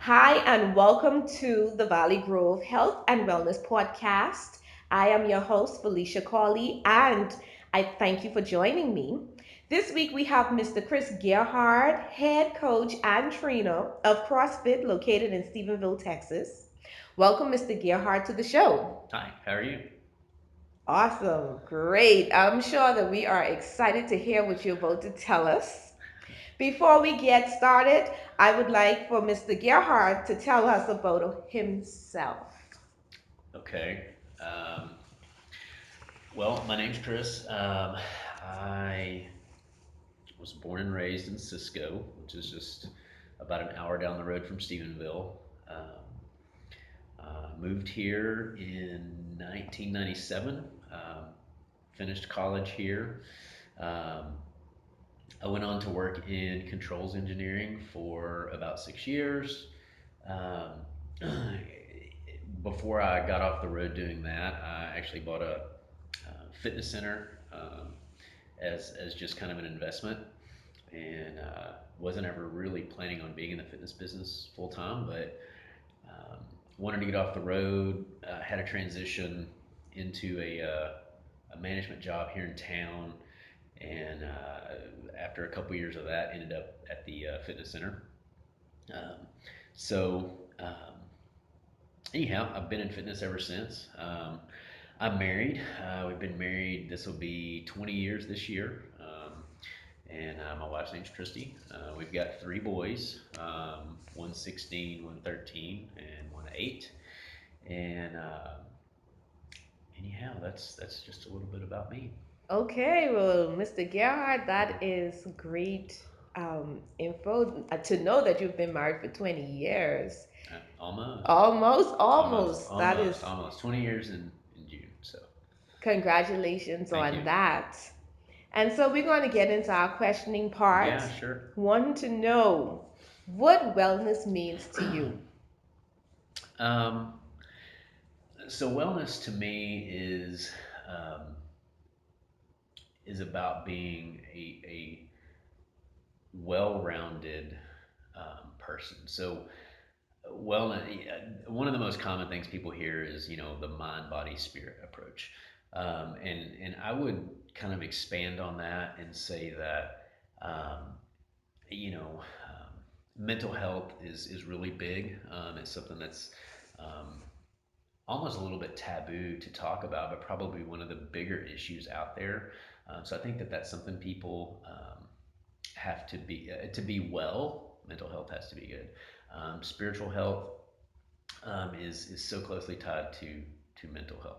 Hi, and welcome to the Valley Grove Health and Wellness Podcast. I am your host, Felicia Cawley, and I thank you for joining me. This week we have Mr. Chris Gerhardt, head coach and trainer of CrossFit located in Stephenville, Texas. Welcome, Mr. Gerhardt, to the show. Hi, how are you? Awesome, great. I'm sure that we are excited to hear what you're about to tell us. Before we get started, I would like for Mr. Gerhard to tell us about himself. Okay. Um, well, my name's Chris. I was born and raised in Cisco, which is just about an hour down the road from Stephenville. Moved here in 1997. Finished college here. Um, I went on to work in controls engineering for about 6 years. Um, before I got off the road doing that, I actually bought a fitness center as just kind of an investment, and wasn't ever really planning on being in the fitness business full time, but um, wanted to get off the road. Had a transition into a management job here in town, and after a couple years of that, ended up at the fitness center. Um, so anyhow, I've been in fitness ever since. I'm married. We've been married. This will be 20 years this year. And my wife's name's Christy. We've got three boys. One 16, one 13, and one 8. And anyhow, that's just a little bit about me. Okay, well, Mr. Gerhard, that is great info to know that you've been married for 20 years. Almost, Almost, almost, almost. That almost, is, almost 20 years in June. So congratulations thank on you. that. And so we're going to get into our questioning part. Yeah, sure. Wanting to know what wellness means to you. Um, so wellness to me um, is about being a well-rounded person. So wellness, one of the most common things people hear is the mind, body, spirit approach, and I would kind of expand on that and say that um, you know mental health is really big. It's something that's um, almost a little bit taboo to talk about, but probably one of the bigger issues out there. So I think that that's something people have to be well. Mental health has to be good. Spiritual health is so closely tied to mental health.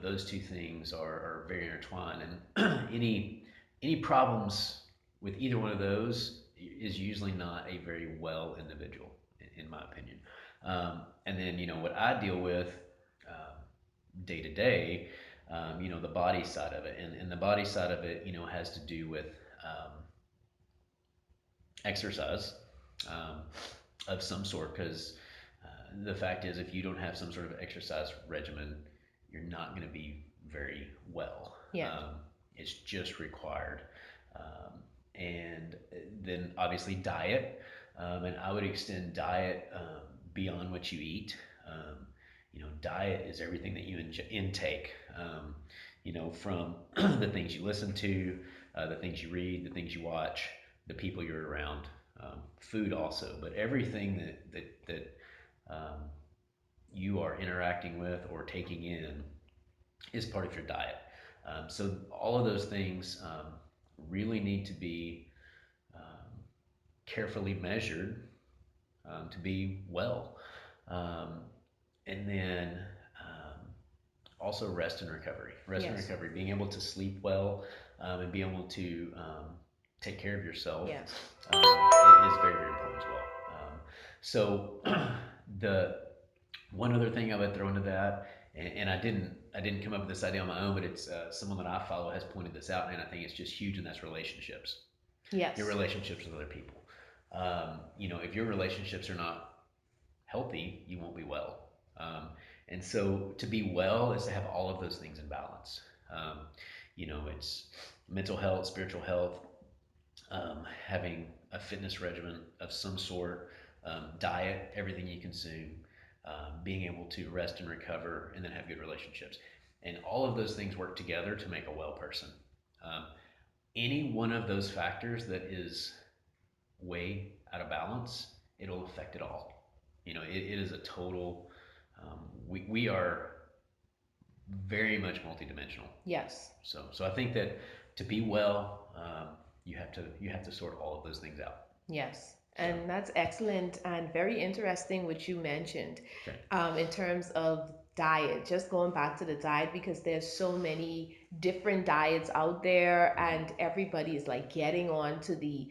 Those two things are very intertwined, and any problems with either one of those is usually not a very well individual, in my opinion. And then what I deal with day to day, the body side of it, and the body side of it, has to do with um, exercise um, of some sort. Because the fact is, if you don't have some sort of exercise regimen, you're not going to be very well. Yeah. It's just required. And then obviously diet, and I would extend diet beyond what you eat. Diet is everything that you intake. From the things you listen to, the things you read, the things you watch, the people you're around, food also, but everything that you are interacting with or taking in is part of your diet. So all of those things really need to be um, carefully measured to be well. Um, and then also rest and recovery. Rest and Yes. recovery, being able to sleep well and be able to take care of yourself Yes. is very, very important as well. So the one other thing I would throw into that, and I didn't come up with this idea on my own, but it's someone that I follow has pointed this out, and I think it's just huge, and that's relationships. Your Yes. relationships with other people. If your relationships are not healthy, you won't be well. And so to be well is to have all of those things in balance. Um, it's mental health, spiritual health, having a fitness regimen of some sort, diet, everything you consume, being able to rest and recover, and then have good relationships. And all of those things work together to make a well person. Um, any one of those factors that is way out of balance, it'll affect it all. It is a total. We are very much multidimensional. Yes. So I think that to be well, you have to sort all of those things out. Yes. So And that's excellent and very interesting what you mentioned okay, in terms of diet. Just going back to the diet because there's so many different diets out there, hmm and everybody is like getting on to the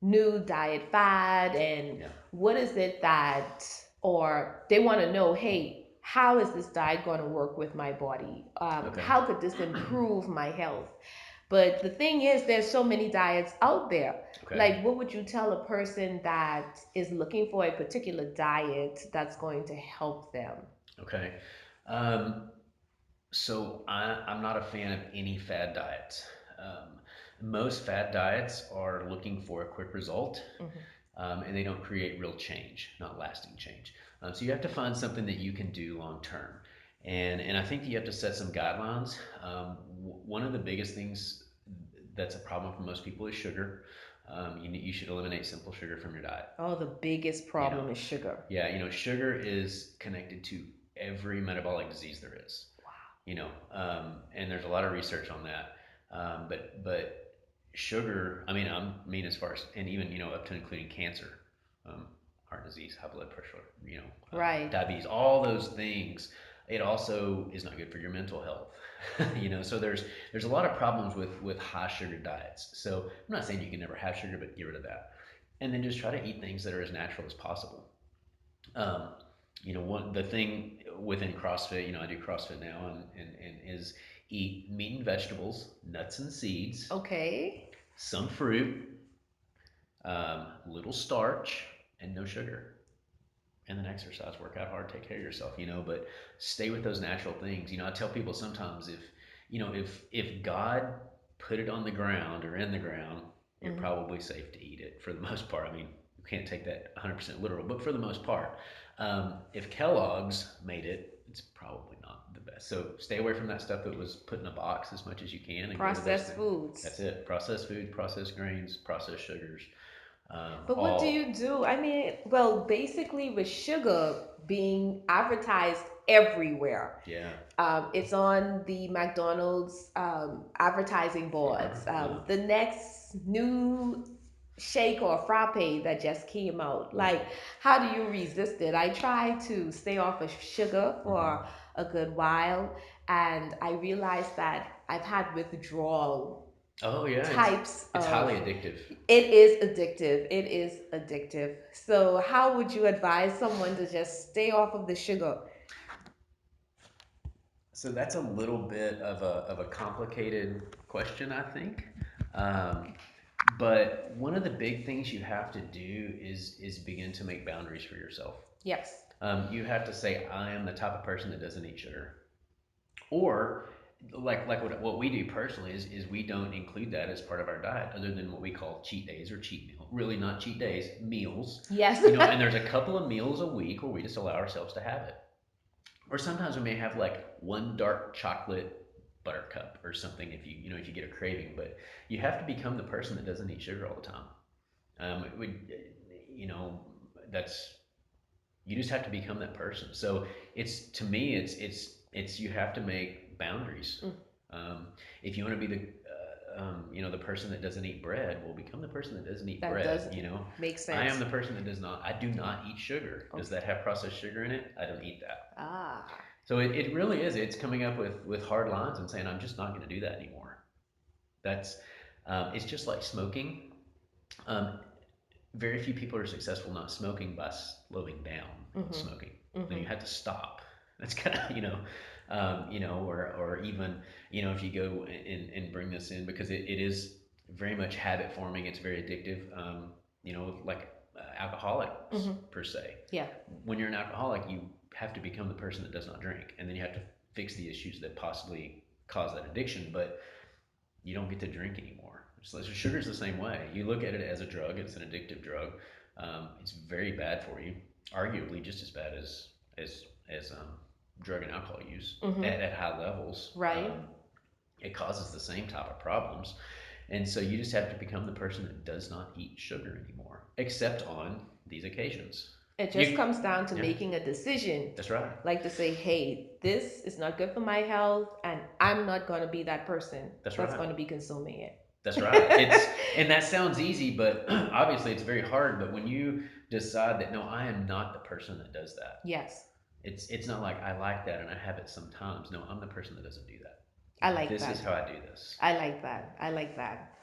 new diet fad and yeah, what is it that, or they want to know, hey, how is this diet going to work with my body? okay, How could this improve my health? But the thing is, there's so many diets out there. okay, Like, what would you tell a person that is looking for a particular diet that's going to help them? okay. Um, so I'm not a fan of any fad diets. Most fad diets are looking for a quick result, Hmm. and they don't create real change, not lasting change. So you have to find something that you can do long term, and I think you have to set some guidelines. One of the biggest things that's a problem for most people is sugar. You should eliminate simple sugar from your diet. Oh, the biggest You know, problem is sugar. yeah, sugar is connected to every metabolic disease there is. And there's a lot of research on that. But sugar, I mean, as far as, and even up to including cancer, um, heart disease, high blood pressure, Right. diabetes, all those things. It also is not good for your mental health. So there's a lot of problems with high sugar diets. So I'm not saying you can never have sugar, but get rid of that, and then just try to eat things that are as natural as possible. Um, one the thing within CrossFit, I do CrossFit now, and is eat meat and vegetables, nuts and seeds, Okay. some fruit, little starch, and no sugar. And then exercise, work out hard, take care of yourself, but stay with those natural things. I tell people sometimes if God put it on the ground or in the ground, you're Hmm. probably safe to eat it for the most part. I mean, you can't take that 100% literal, but for the most part, if Kellogg's made it, it's probably not the best. So stay away from that stuff that was put in a box as much as you can, and go to those Processed things. foods. That's it. Processed food, processed grains, processed sugars, But what do all you do? I mean, well, basically, with sugar being advertised everywhere, yeah. it's on the McDonald's advertising boards. Uh-huh. The next new shake or frappe that just came out. Like, Uh-huh. how do you resist it? I try to stay off of sugar for hmm a good while, and I realized that I've had withdrawal Oh yeah, types it's of. highly addictive. It is addictive. It is addictive. So, how would you advise someone to just stay off of the sugar? So that's a little bit of a complicated question, I think. Um, but one of the big things you have to do is begin to make boundaries for yourself. Yes. You have to say, I am the type of person that doesn't eat sugar. Or like what we do personally is we don't include that as part of our diet other than what we call cheat days or cheat meal. Really not cheat days, meals. Yes. And there's a couple of meals a week where we just allow ourselves to have it. Or sometimes we may have like one dark chocolate buttercup or something if you get a craving, but you have to become the person that doesn't eat sugar all the time. It would you know that's you just have to become that person. So it's to me it's you have to make boundaries. Mm, Um, if you want to be the person that doesn't eat bread, well, become the person that doesn't eat that bread. does make I sense. am the person that does not. I do not eat sugar. Does Okay. that have processed sugar in it? I don't eat that. Ah. So it really is. It's coming up with hard lines and saying I'm just not going to do that anymore. That's it's just like smoking. Um, very few people are successful not smoking by slowing down Mhm. smoking. Then Mhm. you have to stop. That's kind of or even if you go and bring this in because it is very much habit forming. It's very addictive. Like alcoholics Mhm. per se. Yeah. When you're an alcoholic, you have to become the person that does not drink, and then you have to fix the issues that possibly cause that addiction. But you don't get to drink anymore. So sugar is the same way. You look at it as a drug; it's an addictive drug. It's very bad for you, arguably just as bad as drug and alcohol use Mm-hmm. at high levels. Right. It causes the same type of problems. And so you just have to become the person that does not eat sugar anymore, except on these occasions. It just You, comes down to yeah, making a decision, that's right. like to say, hey, this is not good for my health, and I'm not going to be that person That's that's right. going to be consuming That's right. it. And that sounds easy, but obviously it's very hard. But when you decide that no, I am not the person that does that. Yes, It's not like I like that and I have it sometimes. No, I'm the person that doesn't do that. I like This is that. how I do this. I like that. I like that.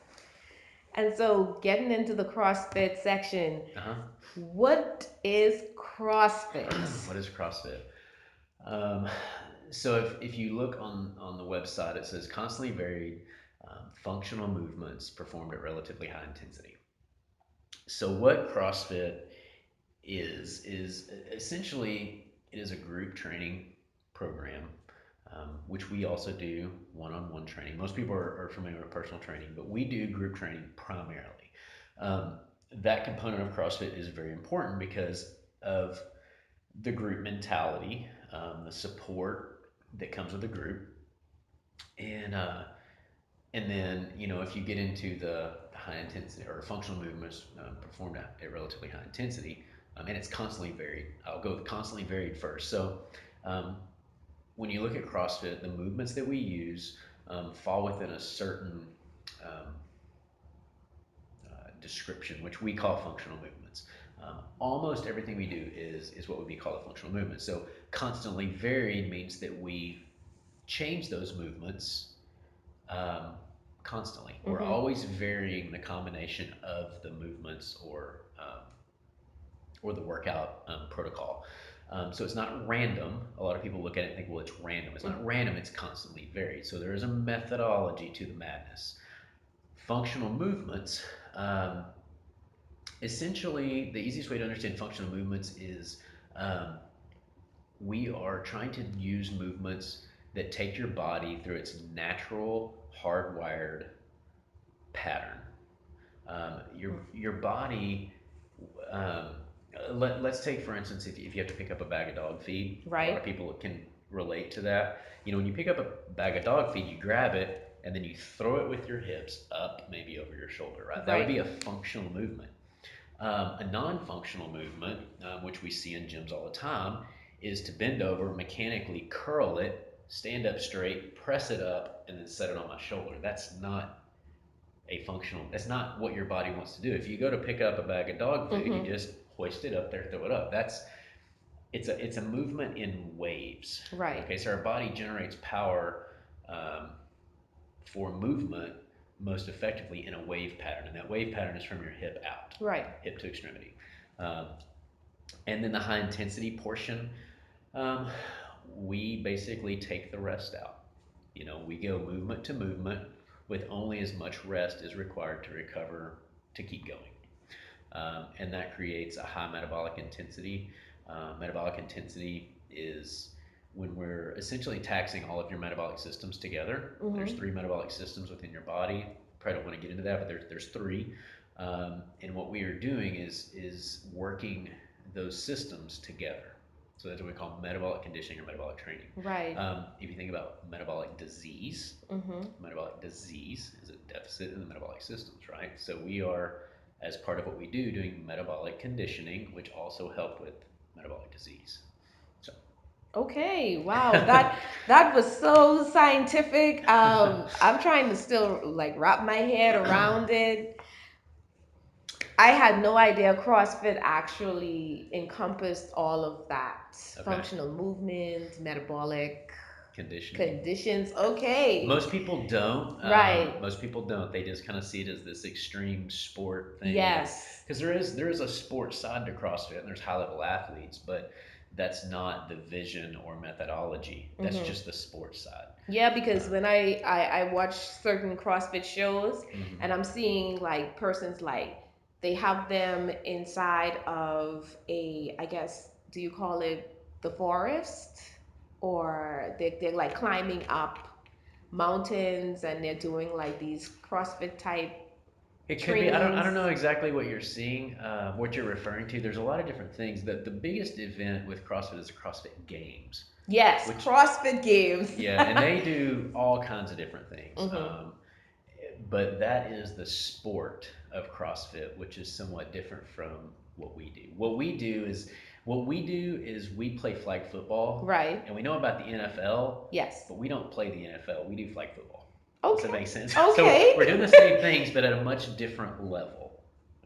And so, getting into the CrossFit section, Uh huh. what is CrossFit? What is CrossFit? Um, so if you look on the website, it says constantly varied functional movements performed at relatively high intensity. So what CrossFit is essentially it is a group training program, which we also do one-on-one training. Most people are familiar with personal training, but we do group training primarily. Um, that component of CrossFit is very important because of the group mentality, the support that comes with the group, and then if you get into the high intensity or functional movements performed at relatively high intensity, and it's constantly varied. I'll go with constantly varied first. So um, when you look at CrossFit, the movements that we use fall within a certain um, description, which we call functional movements. Almost everything we do is what would be called a functional movement. So constantly varied means that we change those movements um, constantly. We're Mm-hmm. always varying the combination of the movements or the workout protocol. So it's not random. A lot of people look at it and think, well, it's random. It's not random. It's constantly varied. So there is a methodology to the madness. Functional movements. Essentially, the easiest way to understand functional movements is um, we are trying to use movements that take your body through its natural, hardwired pattern. Your body. Um, let's take for instance if you have to pick up a bag of dog feed. A lot Right. of people can relate to that. When you pick up a bag of dog feed, you grab it and then you throw it with your hips up, maybe over your shoulder. Right. That would Right. be a functional movement. A non-functional movement, which we see in gyms all the time, is to bend over, mechanically curl it, stand up straight, press it up, and then set it on my shoulder. That's not what your body wants to do. If you go to pick up a bag of dog food, you Mm-hmm. just hoist it up there, throw it up. It's a movement in waves. Right. Okay, so our body generates power um, for movement most effectively in a wave pattern, and that wave pattern is from your hip out, Right. hip to extremity. Um, and then the high intensity portion, um, we basically take the rest out. We go movement to movement with only as much rest as required to recover to keep going. And that creates a high metabolic intensity. Metabolic intensity is when we're essentially taxing all of your metabolic systems together. There's Mm-hmm. three metabolic systems within your body. Probably don't want to get into that, but there's three. And what we are doing is working those systems together. So that's what we call metabolic conditioning or metabolic training. Right. If you think about Mm-hmm. metabolic disease is a deficit in the metabolic systems, right? So we are, as part of what we do, doing metabolic conditioning, which also help with metabolic disease. So. Okay, wow, that was so scientific. I'm trying to still like wrap my head around it. I had no idea CrossFit actually encompassed all of that. Okay. Functional movement, metabolic Conditioning. conditions. Okay. Most people don't. Right. Most people don't. They just kind of see it as this extreme sport thing, and Yes. because there is a sports side to CrossFit, and there's high level athletes, but that's not the vision or methodology. That's Mm-hmm. just the sports side. Yeah, because when I watch certain CrossFit shows and Mhm. I'm seeing like persons like they have them inside of a, I guess, do you call it the forest? Or they're like climbing up mountains and they're doing like these CrossFit type It could be. I don't trainings? know exactly what you're seeing, what you're referring to. There's a lot of different things. The biggest event with CrossFit is the CrossFit Games, Yes, which CrossFit Games. yeah, and they do all kinds of different things. Hmm. But that is the sport of CrossFit, which is somewhat different from what we do. What we do is we play flag football, Right. and we know about the NFL, Yes. but we don't play the NFL. We do flag football. Does that Okay. make sense? So we're Okay. doing the same things, but at a much different level.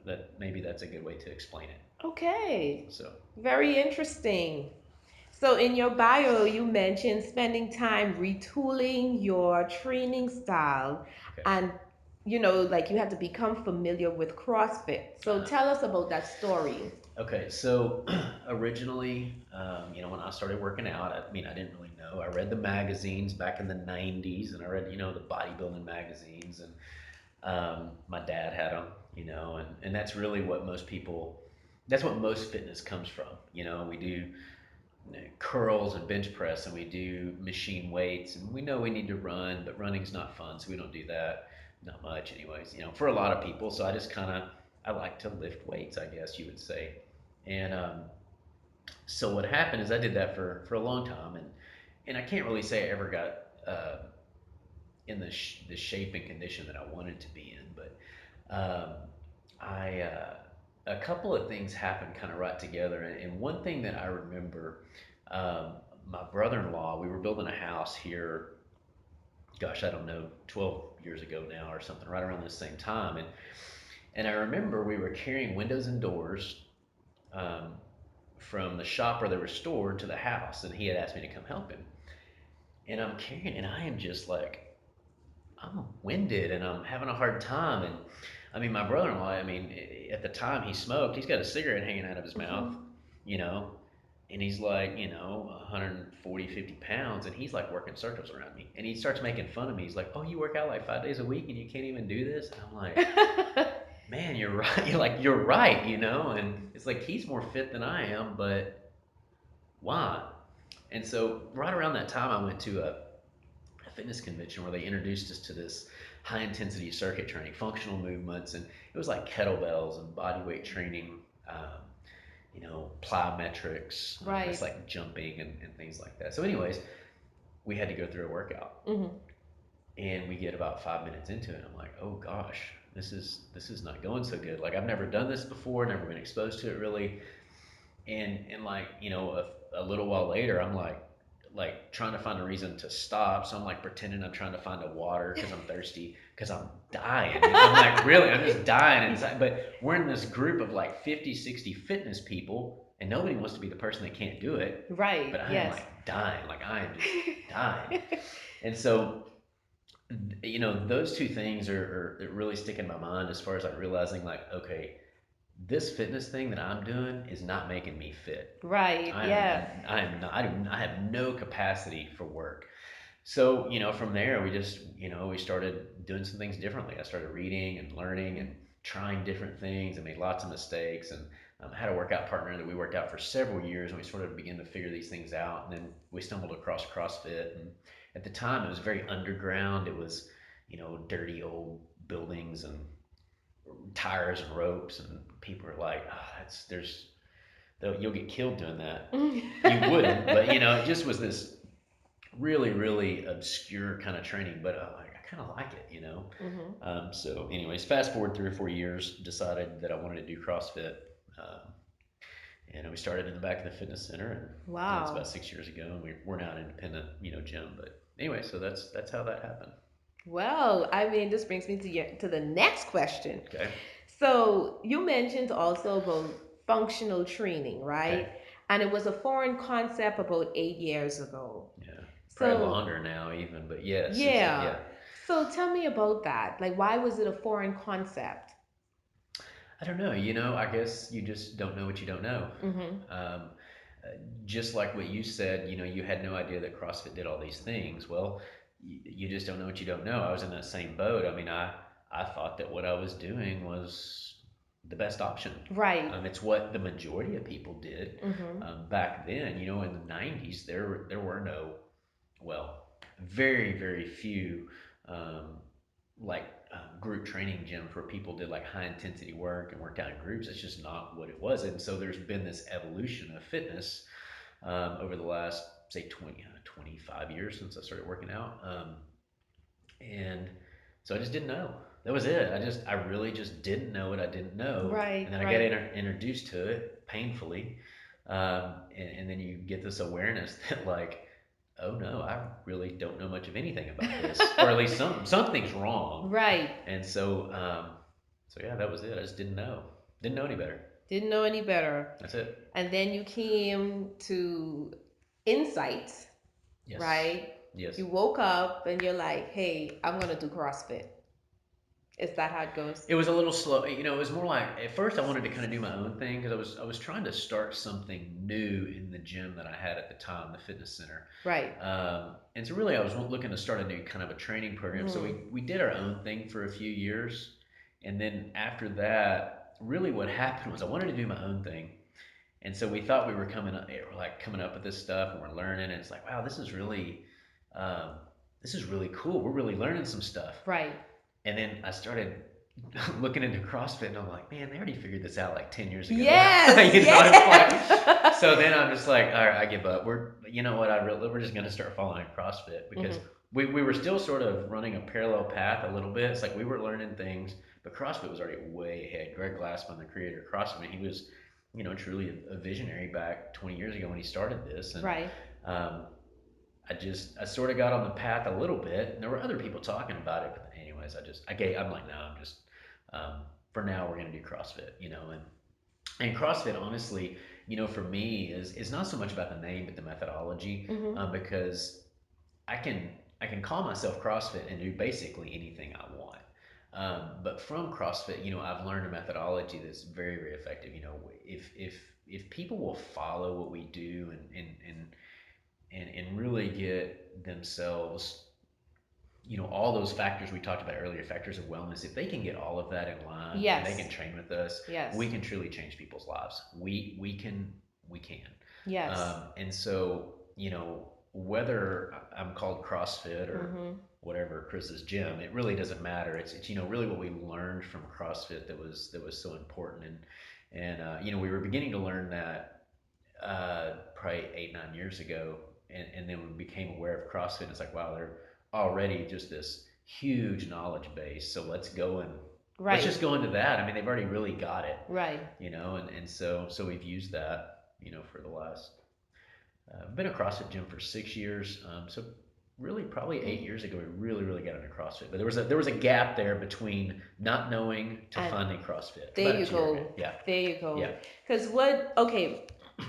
That maybe that's a good way to explain it. Okay. So Very interesting. So in your bio, you mentioned spending time retooling your training style okay. and like you had to become familiar with CrossFit. So Uh-huh. tell us about that story. Okay, so originally, when I started working out, I mean, I didn't really know. I read the magazines back in the 90s, and I read, the bodybuilding magazines, and my dad had them, and that's really what that's what most fitness comes from. We do curls and bench press, and we do machine weights, and we know we need to run, but running's not fun, so we don't do that. Not much, anyways, for a lot of people. So I just I like to lift weights, I guess you would say. And so what happened is I did that for a long time, and I can't really say I ever got in the shape and condition that I wanted to be in, but I a couple of things happened kind of right together, and one thing that I remember, um, my brother-in-law, we were building a house here. Gosh, I don't know, 12 years ago now or something, right around the same time, and I remember we were carrying windows and doors. Um, from the shop where they were stored to the house, and he had asked me to come help him. And I'm carrying, and I am just like, I'm winded, and I'm having a hard time. And I mean, my brother-in-law, I mean, at the time he smoked, he's got a cigarette hanging out of his mouth, Hmm. you know, and he's like, 140, 50 pounds, and he's like working circles around me. And he starts making fun of me. He's like, "Oh, you work out like 5 days a week and you can't even do this?" And I'm like, "Man, you're right." You're right, And it's like he's more fit than I am, but why? And so right around that time, I went to a fitness convention where they introduced us to this high intensity circuit training, functional movements, and it was like kettlebells and body weight training, plyometrics. It's Right. like jumping and things like that. So, anyways, we had to go through a workout, Hmm. and we get about 5 minutes into it. And I'm like, oh gosh, this is not going so good. Like I've never done this before, never been exposed to it really, and like a little while later I'm like trying to find a reason to stop, so I'm like pretending I'm trying to find a water because I'm thirsty because I'm dying. I'm like, really, I'm just dying inside. But we're in this group of like 50, 60 fitness people, and nobody wants to be the person that can't do it, Right. but I am Yes. like dying, like I am just dying. And so those two things are really stick in my mind as far as like realizing like, okay, this fitness thing that I'm doing is not making me fit. Right. Yeah. I have no capacity for work. So, from there we just, we started doing some things differently. I started reading and learning and trying different things and made lots of mistakes, and had a workout partner that we worked out for several years, and we sort of began to figure these things out. And then we stumbled across CrossFit, and at the time it was very underground. It was, dirty old buildings and tires and ropes, and people are like, oh, that's there's you'll get killed doing that. You wouldn't, but it just was this really really obscure kind of training, but I kind of like it. Hmm. So anyways, fast forward 3 or 4 years, decided that I wanted to do CrossFit. um, and we started in the back of the fitness center, and that's Wow. about 6 years ago, and we're now an independent gym. But anyway, so that's how that happened. Well, I mean, this brings me to the next question. Okay. So you mentioned also about functional training, Okay. right? And it was a foreign concept about 8 years ago. Yeah, probably So longer now even, but yes, yeah. yeah. So tell me about that. Like, why was it a foreign concept? I don't know. I guess you just don't know what you don't know. Mm-hmm. Um, uh, just like what you said, you had no idea that CrossFit did all these things. Well, you just don't know what you don't know. I was in that same boat. I mean, I thought that what I was doing was the best option. Right. It's what the majority of people did Mm-hmm. back then. In the 90s, there were no, well, very, very few, um, like group training gyms where people did like high intensity work and worked out in groups. It's just not what it was. And so there's been this evolution of fitness over the last, say, 25 years since I started working out. And so I just didn't know. That was it. I really just didn't know what I didn't know. Right, And then I got right. introduced to it painfully. And then you get this awareness that, like, oh no, I really don't know much of anything about this, or at least something's wrong. Right. And so yeah, that was it. I just didn't know any better. Didn't know any better. That's it. And then you came to insight, Yes, right? yes. You woke up and you're like, hey, I'm going to do CrossFit. Is that how it goes? It was a little slow. You know, it was more like at first I wanted to kind of do my own thing because I was trying to start something new in the gym that I had at the time, the fitness center. Right. And so really I was looking to start a new kind of a training program. So Mm. we did our own thing for a few years, and then after that, really what happened was I wanted to do my own thing, and so we thought we were coming up with this stuff, and we're learning, and it's like, wow, um, this is really cool. We're really learning some stuff. Right. And then I started looking into CrossFit, and I'm like, man, they already figured this out like 10 years ago. Yes. You know, it's like, Yes. so then I'm just like, all right, I give up. You know what, we're just going to start following CrossFit because Mhm. we were still sort of running a parallel path a little bit. It's like we were learning things, but CrossFit was already way ahead. Greg Glassman, the creator of CrossFit, he was, you know, truly a visionary back 20 years ago when he started this. And Right. um, I sort of got on the path a little bit, and there were other people talking about it. But anyways, I'm like, no, for now we're gonna do CrossFit, you know, and CrossFit, honestly, you know, for me is not so much about the name, but the methodology, Mhm. because I can I can call myself CrossFit and do basically anything I want. But from CrossFit, you know, I've learned a methodology that's very, very effective. You know, if people will follow what we do and really get themselves, you know, all those factors we talked about earlier, factors of wellness, if they can get all of that in line and they can Yes. train with us, Yes. we can truly change people's lives. We can. Yes. And so, you know, whether I'm called CrossFit or Mhm. whatever Chris's gym, it really doesn't matter. It's you know really what we learned from CrossFit that was so important, and you know we were beginning to learn that probably 8 9 years ago, and then we became aware of CrossFit. And it's like, wow, they're already just this huge knowledge base. So let's Right. just go into that. I mean, they've already really got it, Right. you know, and so we've used that, you know, for the last. I've been a CrossFit gym for 6 years, so really probably 8 years ago we really got into CrossFit. But there was a gap there between not knowing to And finding CrossFit. there About you a year ago. go. Yeah, There you yeah. go. Because okay,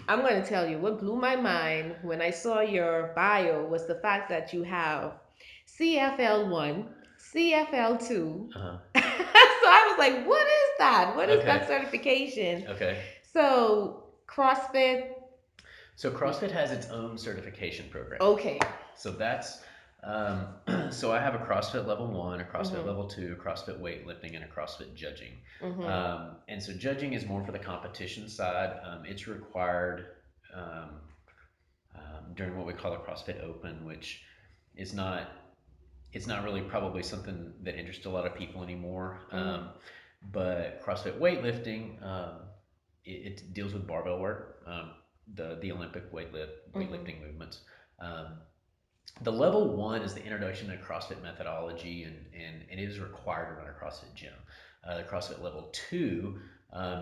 I'm going to tell you what blew my mind when I saw your bio was the fact that you have CFL1, CFL2. Uh-huh. So I was like, what is that? What is that Okay. certification? Okay. So, CrossFit. So CrossFit has its own certification program. Okay. So that's um, so I have a CrossFit level one, a CrossFit Mhm. level two, a CrossFit weightlifting, and a CrossFit judging. Mhm. And so judging is more for the competition side. It's required um, during what we call a CrossFit Open, which is not it's not really probably something that interests a lot of people anymore. Mhm. But CrossFit weightlifting, it deals with barbell work, the Olympic Mhm. weightlifting movements. Um, the level one is the introduction to CrossFit methodology, and it is required to run a CrossFit gym. The CrossFit level two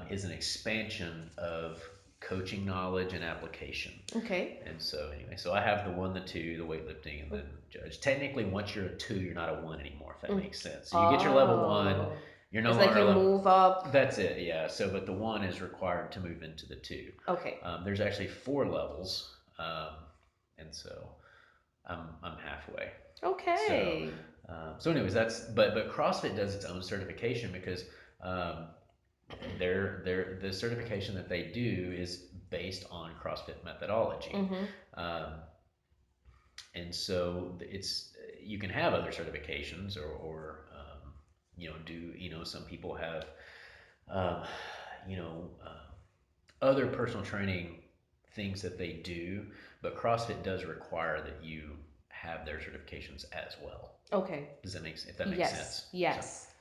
is an expansion of coaching knowledge and application. Okay. And so anyway, so I have the one, the two, the weightlifting, and then judge. Technically, once you're a two, you're not a one anymore. If that Mm. makes sense. So you get your level one, Oh. you're no It's like longer a you level. move up. That's it. Yeah. So, but the one is required to move into the two. Okay. There's actually 4 levels, and so I'm halfway. So, Okay. so anyways, but CrossFit does its own certification because um, the certification that they do is based on CrossFit methodology. Mhm. Um, and so it's you can have other certifications or you know some people have um, you know other personal training things that they do, but CrossFit does require that you have their certifications as well. Okay. Does that make if that makes Yes. sense? So Yes.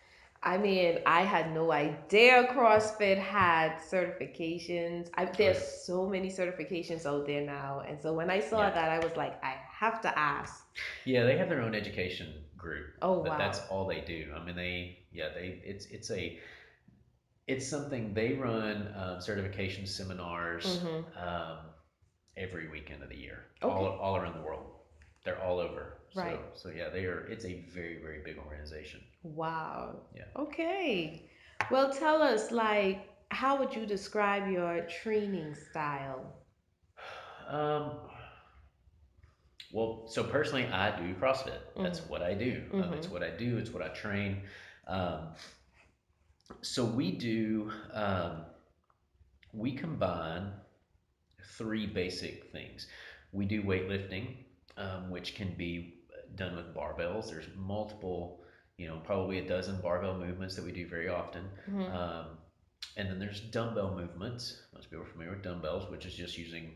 I mean, I had no idea CrossFit had certifications. Oh There's yeah, so many certifications out there now. And so when I saw yeah, that, I was like, I have to ask. yeah. They have their own education group, Oh, but that's wow. all they do. I mean, it's something they run certification seminars Mm-hmm. um, every weekend of the year, Okay. all around the world. They're all over. Right. So yeah, they are. It's a very big organization. Wow. Yeah. Okay. Well, tell us, like, how would you describe your training style? Um, well, so personally, I do CrossFit. That's what I do. Mm-hmm. It's Mm-hmm. what I do. It's what I train. Um, so we combine three basic things. We do weightlifting, which can be done with barbells. There's multiple, probably a dozen barbell movements that we do very often. Mm-hmm. Um, and then there's dumbbell movements. Most people are familiar with dumbbells, which is just using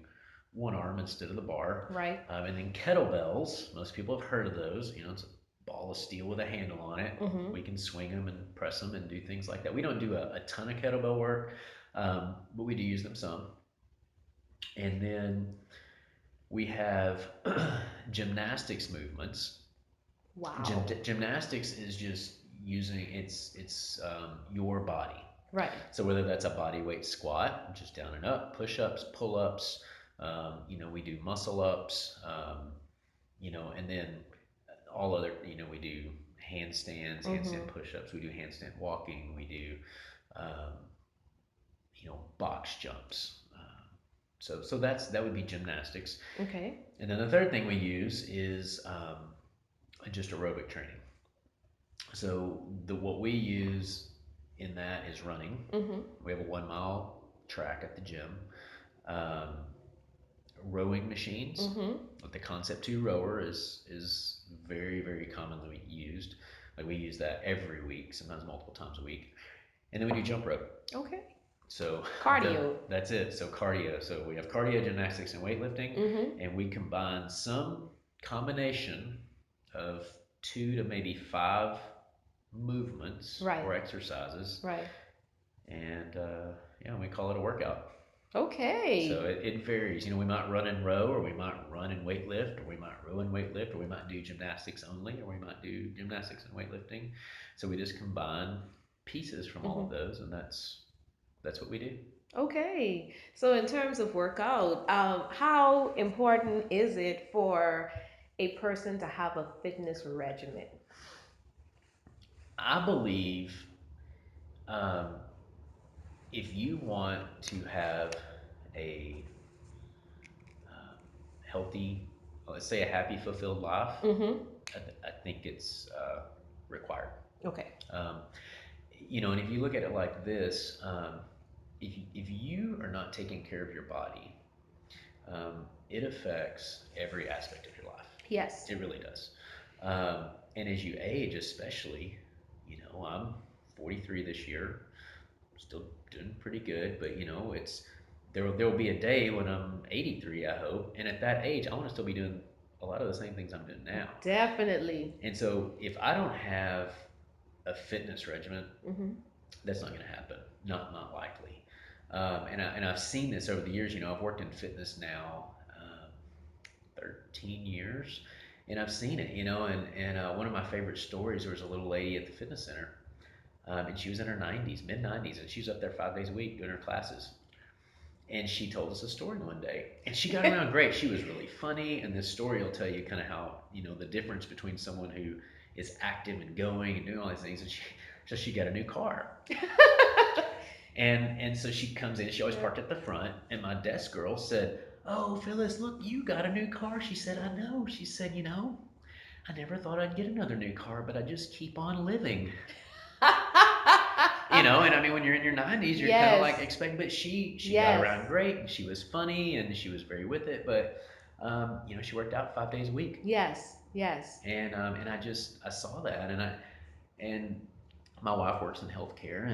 one arm instead of the bar. Right. And then kettlebells. Most people have heard of those. It's a ball of steel with a handle on it. Mm-hmm. We can swing them and press them and do things like that. We don't do a ton of kettlebell work, but we do use them some. And then we have gymnastics movements. Wow. Gymnastics is just using your body. Right. So whether that's a body weight squat, just down and up, push ups, pull ups, we do muscle ups, and then all other, we do handstands, Mm-hmm. handstand push ups, we do handstand walking, we do, um, box jumps. So that would be gymnastics. Okay. And then the third thing we use is just aerobic training. So what we use in that is running. Mm-hmm. We have a 1 mile track at the gym. Um, Rowing machines. Mm-hmm. The Concept 2 rower is very commonly used. Like we use that every week, sometimes multiple times a week. And then we do jump rope. Okay. So Cardio. that's it. So cardio. So we have cardio, gymnastics, and weightlifting, Mm-hmm. and we combine some combination of 2 to maybe 5 movements Right. or exercises, Right. and yeah, we call it a workout. So Okay. it varies. We might run and row, or we might run and weightlift, or we might row and weightlift, or we might do gymnastics only, or we might do gymnastics and weightlifting. So we just combine pieces from all Mm-hmm. of those, and that's what we do. Okay. So in terms of workout, how important is it for a person to have a fitness regimen? I believe um, if you want to have a healthy, let's say a happy, fulfilled life, Mm-hmm. I think it's required. Okay. Um, and if you look at it like this, if you are not taking care of your body, it affects every aspect of your life. Yes. It really does. And as you age, especially, I'm 43 this year, still doing pretty good, but there will be a day when I'm 83, I hope, and at that age, I want to still be doing a lot of the same things I'm doing now. Definitely. And so, if I don't have a fitness regimen, Mm-hmm. that's not going to happen. Not likely. And I've seen this over the years. I've worked in fitness now 13 years, and I've seen it. And one of my favorite stories, there was a little lady at the fitness center, and she was in her 90s, mid 90s, and she was up there 5 days a week doing her classes. And she told us a story one day, and she got around great. She was really funny, and this story will tell you kind of how the difference between someone who is active and going and doing all these things. And she got a new car, and so she comes in. She always parked at the front, and my desk girl said, "Oh, Phyllis, look, you got a new car." She said, "I know." She said, "I never thought I'd get another new car, but I just keep on living." And I mean, when you're in your 90s, you're kind of like Yes. expecting. But she got Yes. around great, and she was funny, and she was very with it. But she worked out 5 days a week, Yes. Yes. and I saw that, and my wife works in healthcare,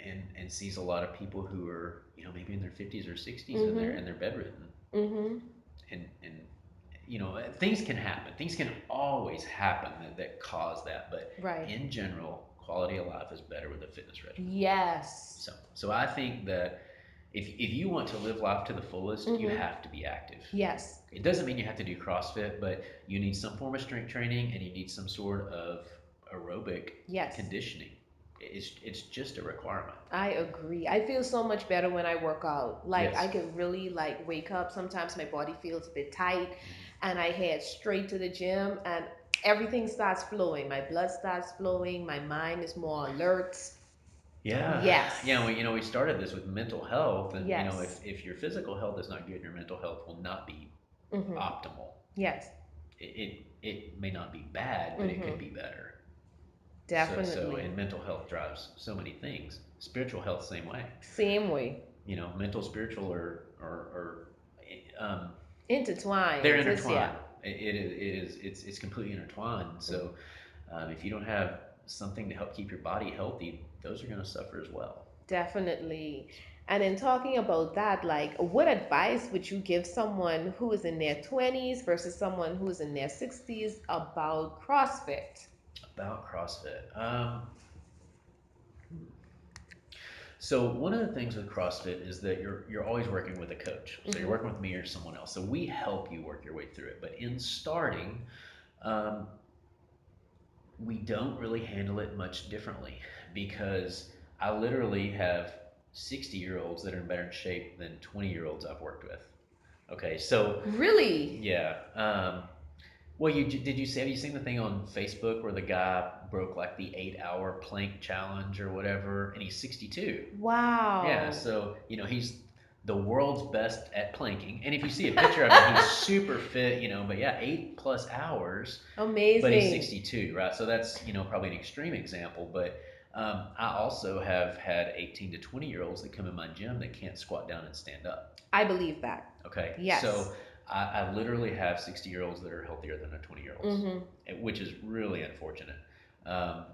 and sees a lot of people who are maybe in their 50s or 60s, and Mm-hmm. they're bedridden, Mm-hmm. and things can happen. Things can always happen that cause that, but Right. in general, quality of life is better with a fitness regimen. Yes. So I think that if you want to live life to the fullest, you Mm-hmm. have to be active. Yes. It doesn't mean you have to do CrossFit, but you need some form of strength training and you need some sort of aerobic Yes. conditioning. It's just a requirement. I agree. I feel so much better when I work out. Like I Yes. can really like wake up. Sometimes my body feels a bit tight Mhm. and I head straight to the gym and everything starts flowing. My blood starts flowing. My mind is more alert. Yeah, Yes. yeah. Well, we started this with mental health, and Yes. if your physical health is not good, your mental health will not be Mm-hmm. optimal. Yes. It may not be bad, but it Mm-hmm. could be better. Definitely. And mental health drives so many things. Spiritual health, same way. Same way. Mental, spiritual, or um, they're Intertwined. It's yeah. intertwined. It's completely intertwined. So if you don't have something to help keep your body healthy, those are going to suffer as well. Definitely. And in talking about that, like, what advice would you give someone who is in their 20s versus someone who is in their 60s about CrossFit? About CrossFit. So one of the things with CrossFit is that you're always working with a coach. So you're Mm-hmm. working with me or someone else. So we help you work your way through it. But in starting, um, we don't really handle it much differently because I literally have 60-year-olds that are in better shape than 20-year-olds I've worked with. Okay, so Really? yeah. Well, did you see? Have you seen the thing on Facebook where the guy broke like the 8-hour plank challenge or whatever, and he's 62? Yeah, Wow. so he's the world's best at planking, and if you see a picture of him, he's super fit, But yeah, 8+ hours, but he's Amazing. 62, right? So that's probably an extreme example, but I also have had 18 to 20-year-olds that come in my gym that can't squat down and stand up. I believe that. Okay, Yes. so I literally have 60-year-olds that are healthier than a 20-year-olds, Mm-hmm. which is really unfortunate. Um,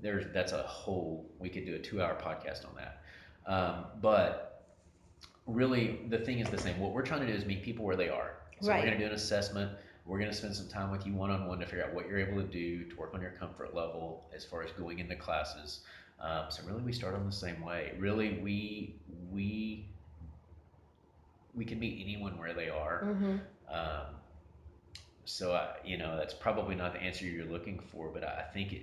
that's a whole we could do a 2-hour podcast on that. But really, the thing is the same. What we're trying to do is meet people where they are. So we're Right. going to do an assessment. We're going to spend some time with you one on one to figure out what you're able to do to work on your comfort level as far as going into classes. So really, we start on the same way. Really, we can meet anyone where they are. Mm-hmm. Um, so that's probably not the answer you're looking for, but I think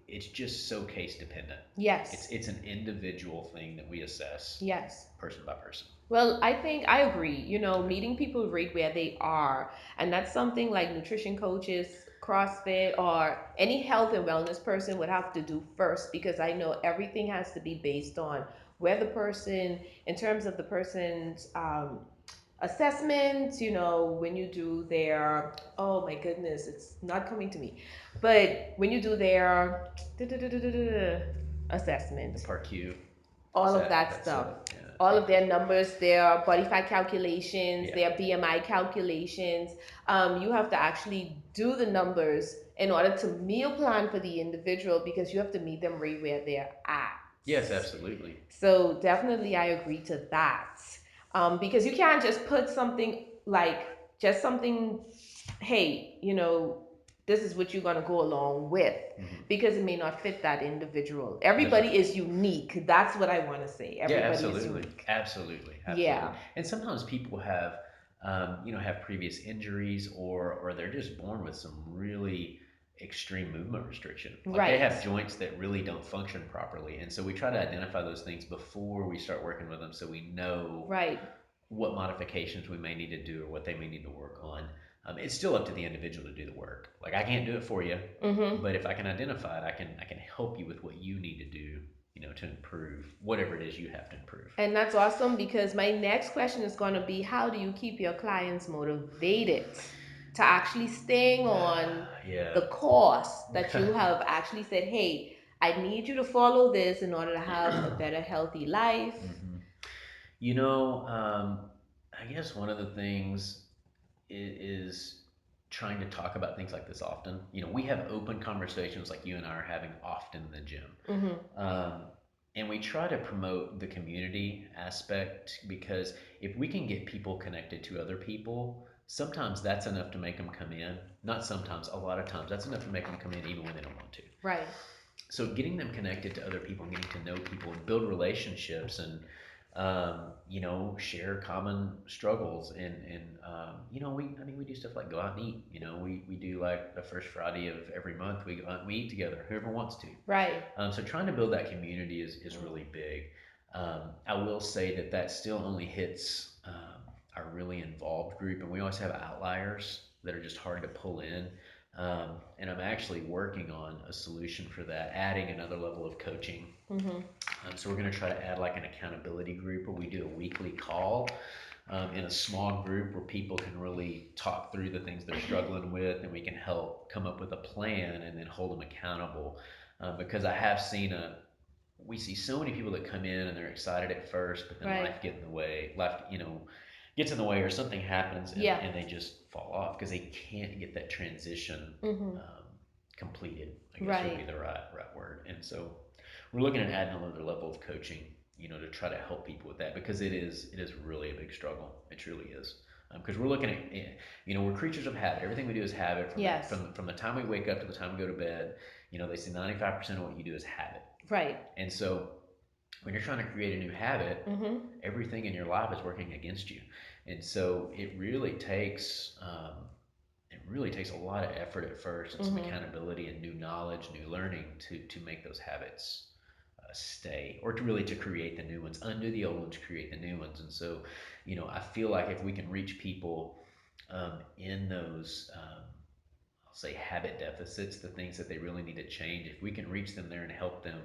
it's just so case dependent. It's Yes. it's an individual thing that we assess Yes. person by person. Well, I think I agree. Okay. Meeting people right where they are. And that's something like nutrition coaches, CrossFit, or any health and wellness person would have to do first because I know everything has to be based on where the person, in terms of the person's assessment, when you do their, oh my goodness, it's not coming to me, but when you do their The assessment, Part Q is all of that that that's stuff, yeah, all of Part Q. their numbers, their body fat calculations, Yeah. their BMI calculations. You have to actually do the numbers in order to meal plan for the individual because you have to meet them right where they're at. Yes, absolutely. So definitely, I agree to that. Because you can't just put something like just something, hey, this is what you're going to go along with Hmm. because it may not fit that individual. That's Everybody right. is unique. That's what I want to say. Yeah, Everybody is absolutely, unique. absolutely, absolutely. Yeah. And sometimes people have previous injuries, or they're just born with some really extreme movement restriction. Like they Right. have joints that really don't function properly, and so we try to identify those things before we start working with them, so we know Right. what modifications we may need to do or what they may need to work on. It's still up to the individual to do the work. Like I can't do it for you, Mm-hmm. but if I can identify it, I can help you with what you need to do, to improve whatever it is you have to improve. And that's awesome because my next question is going to be how do you keep your clients motivated to actually staying on Yeah. the course that you have actually said, hey, I need you to follow this in order to have a better, healthy life? Hmm. You know, I guess one of the things is trying to talk about things like this often. We have open conversations like you and I are having often in the gym. Mm-hmm. Um, and we try to promote the community aspect because if we can get people connected to other people, sometimes that's enough to make them come in. Not sometimes, a lot of times, that's enough to make them come in even when they don't want to. Right. So getting them connected to other people and getting to know people and build relationships and share common struggles and we do stuff like go out and eat. We do like the first Friday of every month we go out and we eat together, whoever wants to. Right. So trying to build that community is really big. I will say that still only hits our really involved group, and we always have outliers that are just hard to pull in. And I'm actually working on a solution for that, adding another level of coaching. Mm-hmm. So we're going to try to add like an accountability group where we do a weekly call in a small group where people can really talk through the things they're struggling with, and we can help come up with a plan and then hold them accountable. Because I have seen we see so many people that come in and they're excited at first, but then Right. life get in the way. Life, gets in the way, or something happens, Yeah. and they just fall off because they can't get that transition Mm-hmm. completed. I guess would be Right. the right word. And so we're looking at adding another level of coaching, to try to help people with that because it is really a big struggle. It truly is. Because we're looking at, we're creatures of habit. Everything we do is habit. Yes. From the time we wake up to the time we go to bed. They say 95% of what you do is habit. Right. And so when you're trying to create a new habit, Mm-hmm. everything in your life is working against you. And so it really takes a lot of effort at first and some Mm-hmm. accountability and new knowledge, new learning to make those habits stay, or to create the new ones, undo the old ones, create the new ones. And so, I feel like if we can reach people in those, I'll say habit deficits, the things that they really need to change, if we can reach them there and help them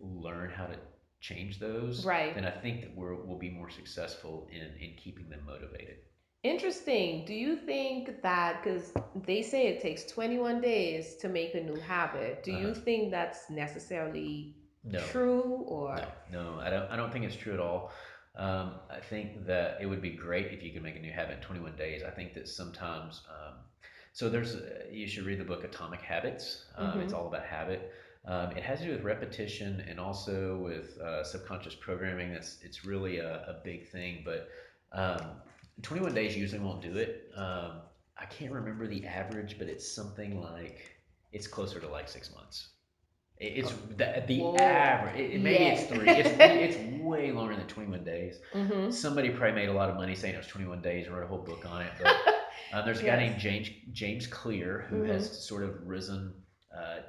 learn how to change those, Right. then I think that we'll be more successful in keeping them motivated. Interesting. Do you think that, because they say it takes 21 days to make a new habit, do Uh-huh. you think that's necessarily No, true or? no, I don't think it's true at all. I think that it would be great if you could make a new habit in 21 days. I think that sometimes, so you should read the book Atomic Habits. It's Mm-hmm. all about habit. It has to do with repetition and also with subconscious programming. It's really a big thing, but 21 days usually won't do it. I can't remember the average, but it's something like it's closer to like 6 months. It's the Whoa. average. Maybe it's three. Yeah. It's way longer than 21 days. Mm-hmm. Somebody probably made a lot of money saying it was 21 days and wrote a whole book on it. But there's a guy Yes. named James Clear who has Mm-hmm. sort of risen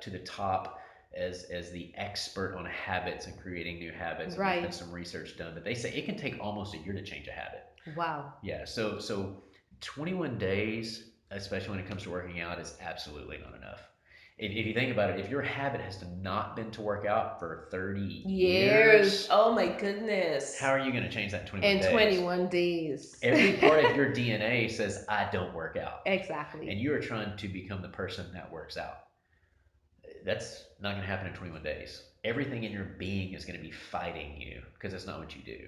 to the top as the expert on habits and creating new habits. And there's been Right. some research done, but they say it can take almost a year to change a habit. Wow. Yeah. So 21 days, especially when it comes to working out, is absolutely not enough. If you think about it, if your habit has to not been to work out for 30 Years. years, Oh my goodness. how are you going to change that in 21 In days? 21 days. Every part of your DNA says, I don't work out. Exactly. And you are trying to become the person that works out. That's not going to happen in 21 days. Everything in your being is going to be fighting you because that's not what you do.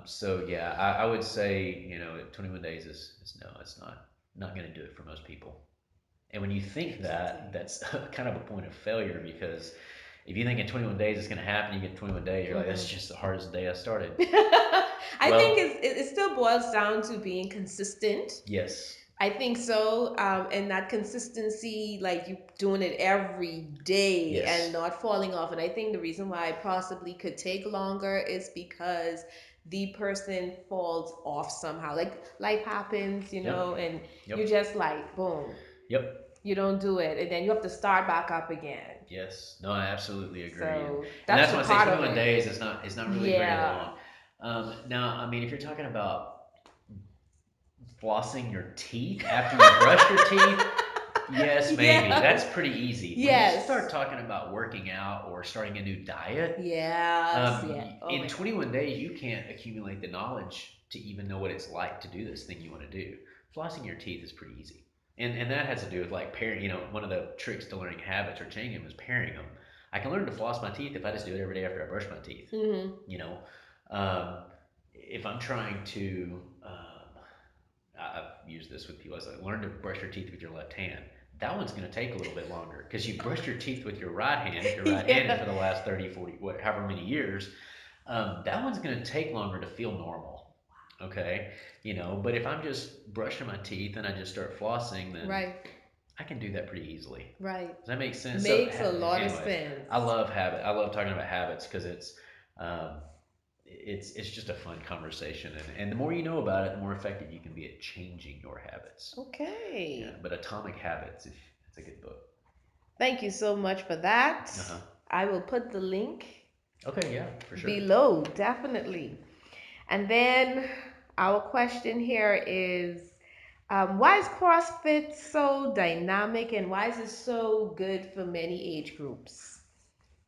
So yeah, I would say 21 days is no, it's not going to do it for most people. And when you think that, that's kind of a point of failure because if you think in 21 days it's going to happen, you get 21 days, you're like, that's Mm-hmm. just the hardest day I started. I think Well, it still boils down to being consistent. yes. I think so. And that consistency, like you doing it every day and Yes. not falling off. And I think the reason why it possibly could take longer is because the person falls off somehow. Like life happens, Yep. and you Yep. just like, boom, Yep. you don't do it. And then you have to start back up again. Yes. No, I absolutely agree. And So and that's that's the why I say part of 21 it. days is not really very Yeah. long. Now, I mean, if you're talking about flossing your teeth after you brush your teeth, yes, maybe. That's Yes. pretty easy. When you Yes. start talking about working out or starting a new diet, Yes. Yeah. Oh in my God. 21 days, you can't accumulate the knowledge to even know what it's like to do this thing you want to do. Flossing your teeth is pretty easy. And that has to do with like pairing, one of the tricks to learning habits or changing them is pairing them. I can learn to floss my teeth if I just do it every day after I brush my teeth. Mm-hmm. You know, um, if I'm trying to, I've used this with people. I say, learn to brush your teeth with your left hand. That one's going to take a little bit longer because you brushed your teeth with your right hand, if you're right-handed for Yeah. the last 30, 40, however many years. That one's going to take longer to feel normal. Okay, but if I'm just brushing my teeth and I just start flossing, then Right. I can do that pretty easily. Right. Does that make sense? So Makes a lot of anyways, sense. I love habit. I love talking about habits because um, it's just a fun conversation, and the more you know about it, the more effective you can be at changing your habits. Yeah, Okay. but Atomic Habits, if it's a good book. Thank you so much for that. Uh huh. I will put the link Okay, yeah, for sure. below, definitely. And then our question here is why is CrossFit so dynamic and why is it so good for many age groups?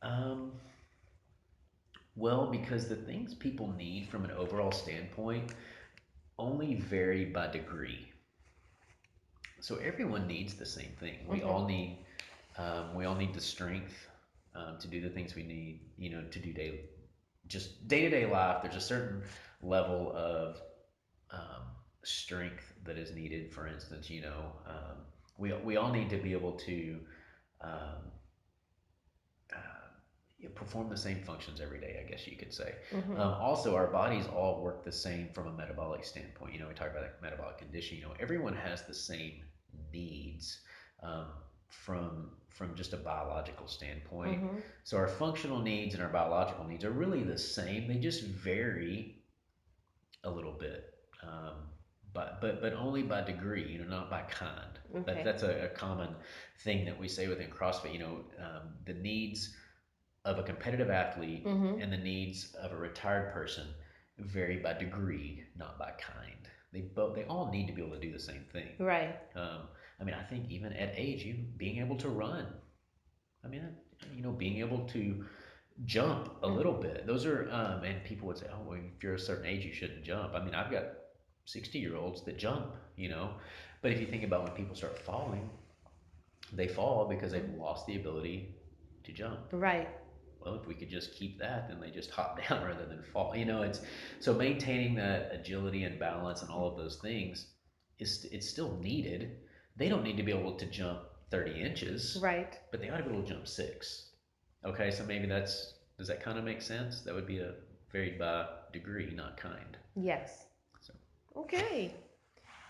Um, well, because the things people need from an overall standpoint only vary by degree. So everyone needs the same thing. We all need the strength to do the things we need. You know, to do just day to day life. There's a certain level of um, strength that is needed. For instance, we all need to be able to um, perform the same functions every day, I guess you could say. Mm-hmm. Also, our bodies all work the same from a metabolic standpoint. You know, we talk about like metabolic condition. You know, everyone has the same needs um, from just a biological standpoint. Mm-hmm. So our functional needs and our biological needs are really the same. They just vary a little bit, but only by degree. You know, not by kind. Okay. That's a common thing that we say within CrossFit. You know, the needs of a competitive athlete Mm-hmm. and the needs of a retired person vary by degree, not by kind. They all need to be able to do the same thing. Right. I mean, I think even at age, you being able to run. I mean, being able to jump a little bit. Those are, and people would say, oh, well, if you're a certain age, you shouldn't jump. I mean, I've got 60-year-olds that jump, but if you think about when people start falling, they fall because they've lost the ability to jump. Right. Well, if we could just keep that, then they just hop down rather than fall. It's so maintaining that agility and balance and all of those things it's still needed. They don't need to be able to jump 30 inches, Right. but they ought to be able to jump six. Okay, so maybe does that kind of make sense? That would be a varied by degree, not kind. Yes. So Okay.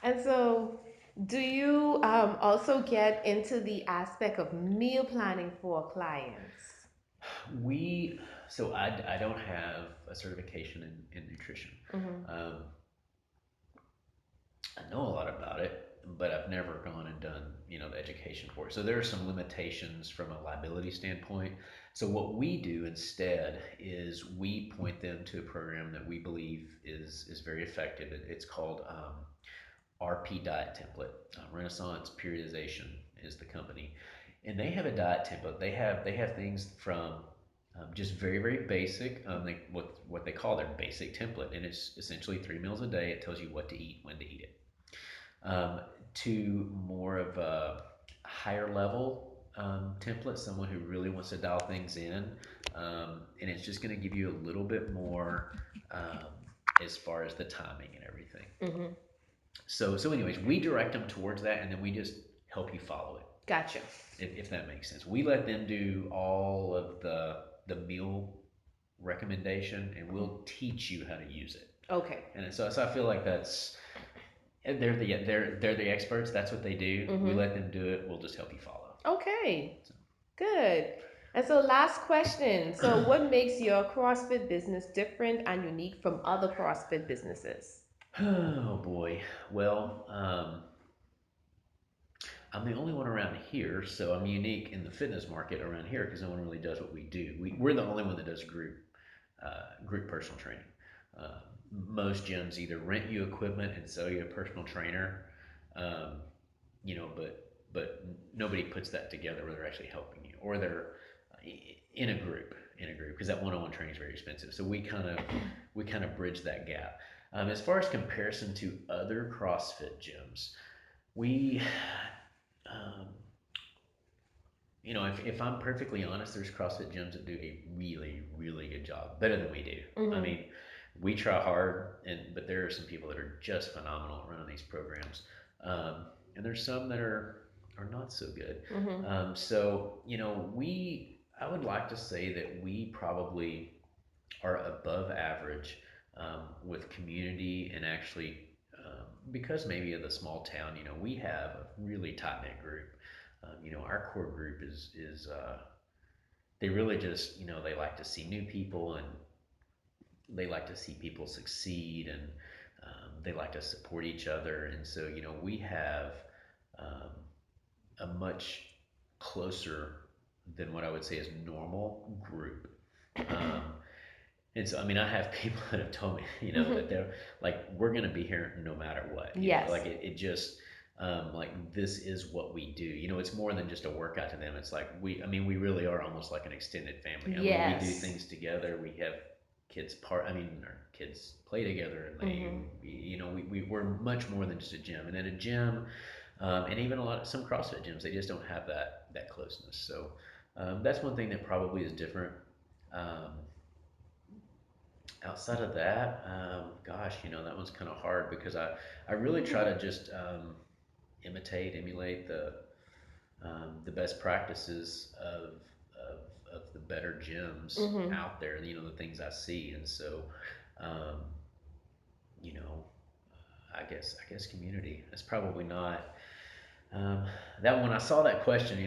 And so, do you also get into the aspect of meal planning for clients? we, I don't have a certification in nutrition. Mm-hmm. Um, I know a lot about it, but I've never gone and done, the education for it. So there are some limitations from a liability standpoint. So what we do instead is we point them to a program that we believe is very effective. It's called RP Diet Template. Renaissance Periodization is the company, and they have a diet template. They have things from just very very basic. What they call their basic template, and it's essentially 3 meals a day. It tells you what to eat, when to eat it to more of a higher level template, someone who really wants to dial things in. And it's just going to give you a little bit more um, as far as the timing and everything. Mm-hmm. Anyways, we direct them towards that and then we just help you follow it, Gotcha. if that makes sense. We let them do all of the meal recommendation and we'll teach you how to use it. Okay. And so I feel like they're the experts. That's what they do. We Mm-hmm. let them do it. We'll just help you follow. Okay. Good. And so, last question. So, what makes your CrossFit business different and unique from other CrossFit businesses? Oh boy. Well, I'm the only one around here, so I'm unique in the fitness market around here because no one really does what we do. We're the only one that does group personal training. Uh, Most gyms either rent you equipment and sell you a personal trainer, um, but nobody puts that together where they're actually helping you or they're in a group because that one-on-one training is very expensive. So we kind of bridge that gap. As far as comparison to other CrossFit gyms, we um, if I'm perfectly honest, there's CrossFit gyms that do a really, really good job, better than we do. I Mm-hmm. mean, we try hard, but there are some people that are just phenomenal at running these programs, and there's some that are not so good. Mm-hmm. I would like to say that we probably are above average with community and actually because maybe of the small town, we have a really tight knit group. Our core group is they really just, they like to see new people, and they like to see people succeed, and they like to support each other. And so, we have um, a much closer than what I would say is normal group. Um, and so, I mean, I have people that have told me, that Hmm. they're like, we're going to be here no matter what, Yes. like it just, like this is what we do. It's more than just a workout to them. It's like I mean, we really are almost like an extended family. I mean, we do Yes. things together. We have I mean, our kids play together, and Hmm. we're much more than just a gym. And at a gym, and even some CrossFit gyms, they just don't have that closeness. So that's one thing that probably is different. Um, Outside of that, gosh, that one's kind of hard because I really try to just emulate the best practices of the better gyms Hmm. out there. The things I see, and so um, you know, I guess community. That's probably not. Um, that when I saw that question,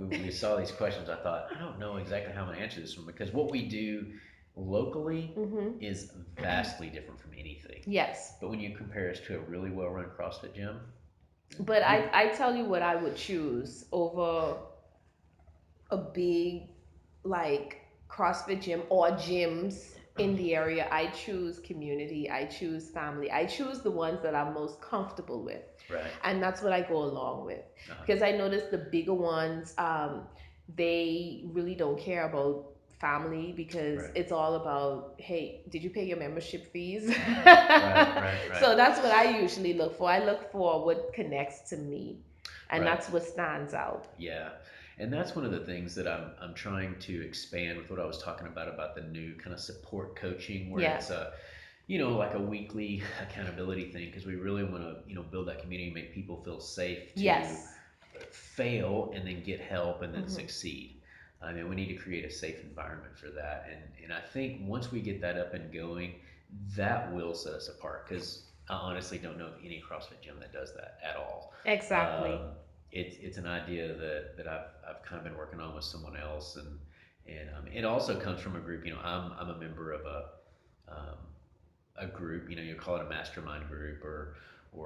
we saw these questions. I thought I don't know exactly how I'm gonna answer this one because what we do locally Hmm. is vastly different from anything. Yes. But when you compare us to a really well-run CrossFit gym, But we I tell you what I would choose over a big like CrossFit gym or gyms in the area. I choose community, I choose family, I choose the ones that I'm most comfortable with. right. And that's what I go along with. Uh-huh. Because I notice the bigger ones, they really don't care about family because Right. it's all about, hey, did you pay your membership fees? Right. Right. Right. So that's what I usually look for. I look for what connects to me, and Right. that's what stands out. Yeah. And that's one of the things that I'm trying to expand with what I was talking about the new kind of support coaching where Yeah. it's like a weekly accountability thing because we really want to, build that community, make people feel safe to Yes. fail and then get help and then Hmm. succeed. I mean, we need to create a safe environment for that. And I think once we get that up and going, that will set us apart because I honestly don't know of any CrossFit gym that does that at all. Exactly. It's an idea that I've kind of been working on with someone else, and it also comes from a group. I'm a member of um, a group. You call it a mastermind group or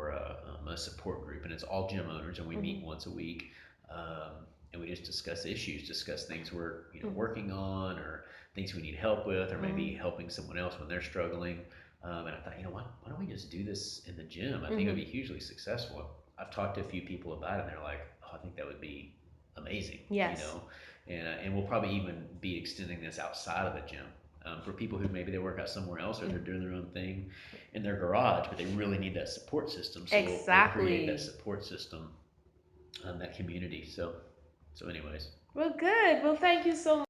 a support group, and it's all gym owners, and we meet Hmm. once a week, um, and we just discuss issues, discuss things we're Hmm. working on, or things we need help with, or maybe Hmm. helping someone else when they're struggling. And I thought, what? Why don't we just do this in the gym? I think it'd Hmm. be hugely successful. I've talked to a few people about it, and they're like, "Oh, I think that would be amazing," Yes. and we'll probably even be extending this outside of the gym for people who maybe they work out somewhere else or they're doing their own thing in their garage, but they really need that support system. So we'll create that Exactly. support system, that community. So anyways, Well, good. Well, thank you so